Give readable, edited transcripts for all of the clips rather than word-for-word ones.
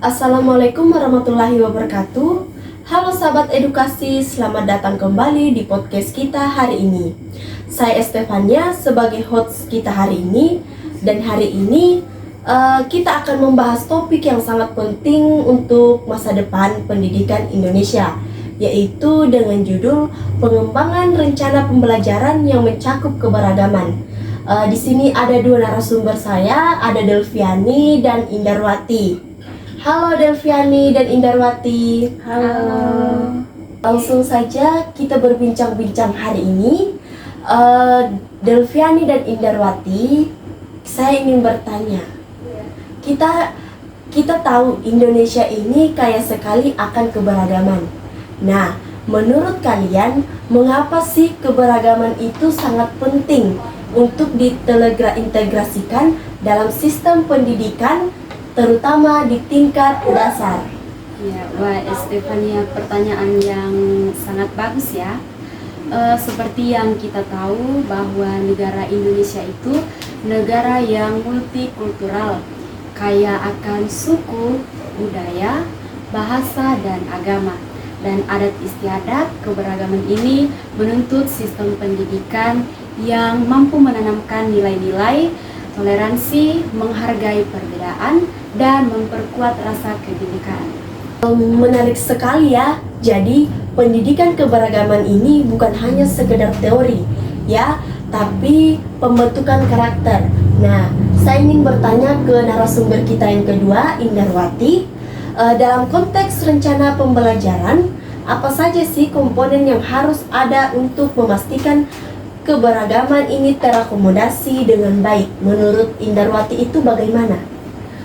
Assalamualaikum warahmatullahi wabarakatuh. Halo sahabat edukasi, selamat datang kembali di podcast kita hari ini. Saya Estefania sebagai host kita hari ini. Dan hari ini kita akan membahas topik yang sangat penting untuk masa depan pendidikan Indonesia, yaitu dengan judul pengembangan rencana pembelajaran yang mencakup keberagaman. Di sini ada dua narasumber saya, ada Delviani dan Indarwati. Halo Delviani dan Indarwati. Halo. Langsung saja kita berbincang-bincang hari ini. Delviani dan Indarwati, saya ingin bertanya. Kita tahu Indonesia ini kaya sekali akan keberagaman. Nah, menurut kalian, mengapa sih keberagaman itu sangat penting untuk ditelegrasikan dalam sistem pendidikan, terutama di tingkat dasar? Ya, wah Estefania, pertanyaan yang sangat bagus ya. Seperti yang kita tahu bahwa negara Indonesia itu negara yang multikultural, kaya akan suku, budaya, bahasa, dan agama. Dan adat istiadat keberagaman ini menuntut sistem pendidikan yang mampu menanamkan nilai-nilai toleransi, menghargai perbedaan, dan memperkuat rasa kebinekaan. Menarik sekali ya. Jadi pendidikan keberagaman ini bukan hanya sekedar teori ya, tapi pembentukan karakter. Nah, saya ingin bertanya ke narasumber kita yang kedua, Indarwati. Dalam konteks rencana pembelajaran, apa saja sih komponen yang harus ada untuk memastikan keberagaman ini terakomodasi dengan baik? Menurut Indarwati itu bagaimana?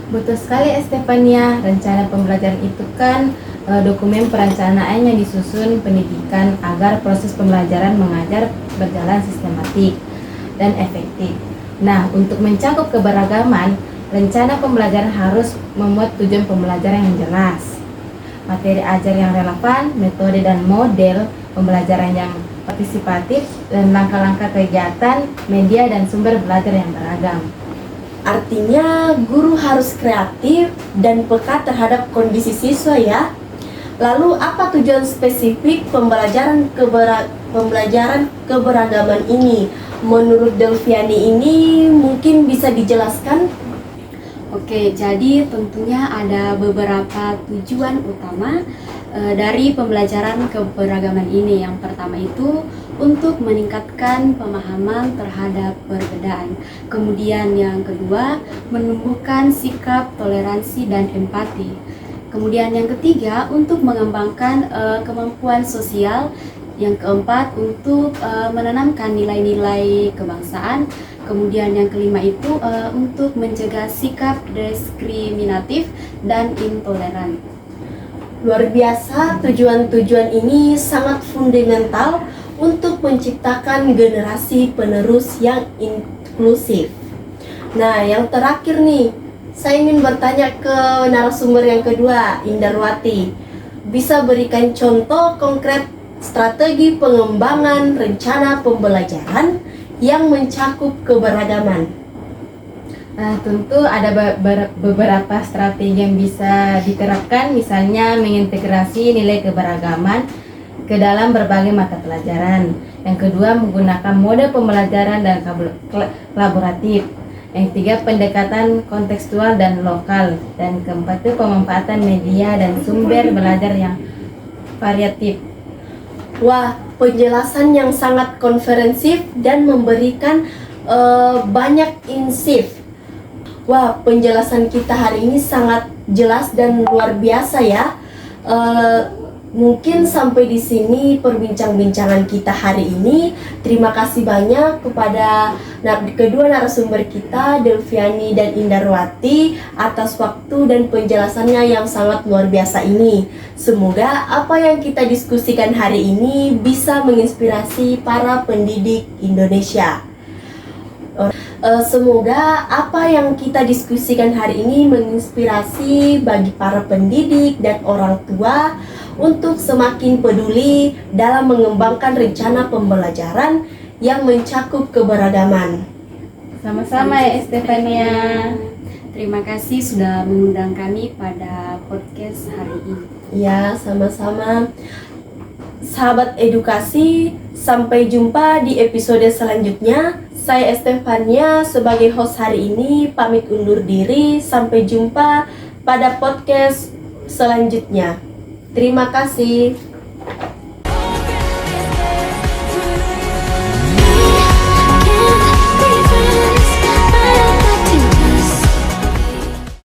Betul sekali Estefania, rencana pembelajaran itu kan dokumen perencanaan yang disusun pendidikan agar proses pembelajaran mengajar berjalan sistematik dan efektif. Nah, untuk mencakup keberagaman, rencana pembelajaran harus memuat tujuan pembelajaran yang jelas, materi ajar yang relevan, metode dan model pembelajaran yang partisipatif, dan langkah-langkah kegiatan, media, dan sumber belajar yang beragam. Artinya guru harus kreatif dan peka terhadap kondisi siswa ya. Lalu apa tujuan spesifik pembelajaran keberagaman ini? Menurut Delviani ini mungkin bisa dijelaskan? Oke, jadi tentunya ada beberapa tujuan utama dari pembelajaran keberagaman ini. Yang pertama itu untuk meningkatkan pemahaman terhadap perbedaan. Kemudian yang kedua, menumbuhkan sikap toleransi dan empati. Kemudian yang ketiga, untuk mengembangkan kemampuan sosial. Yang keempat, untuk menanamkan nilai-nilai kebangsaan. Kemudian yang kelima itu untuk mencegah sikap diskriminatif dan intoleran. Luar biasa, tujuan-tujuan ini sangat fundamental untuk menciptakan generasi penerus yang inklusif. Nah, yang terakhir nih, saya ingin bertanya ke narasumber yang kedua, Indarwati. Bisa berikan contoh konkret strategi pengembangan rencana pembelajaran yang mencakup keberagaman? Tentu ada beberapa strategi yang bisa diterapkan, misalnya mengintegrasi nilai keberagaman ke dalam berbagai mata pelajaran. Yang kedua, menggunakan mode pembelajaran dan kolaboratif. Yang ketiga, pendekatan kontekstual dan lokal. Dan keempat, itu pemanfaatan media dan sumber belajar yang variatif. Wah, penjelasan yang sangat komprehensif dan memberikan banyak insight. Wah, penjelasan kita hari ini sangat jelas dan luar biasa ya. Mungkin sampai di sini perbincangan kita hari ini. Terima kasih banyak kepada kedua narasumber kita, Delviani dan Indarwati, atas waktu dan penjelasannya yang sangat luar biasa ini. Semoga apa yang kita diskusikan hari ini bisa menginspirasi para pendidik Indonesia. Semoga apa yang kita diskusikan hari ini menginspirasi bagi para pendidik dan orang tua untuk semakin peduli dalam mengembangkan rencana pembelajaran yang mencakup keberagaman. Sama-sama ya Estefania. Terima kasih sudah mengundang kami pada podcast hari ini. Ya, sama-sama. Sahabat edukasi, sampai jumpa di episode selanjutnya. Saya Estefania sebagai host hari ini pamit undur diri. Sampai jumpa pada podcast selanjutnya. Terima kasih.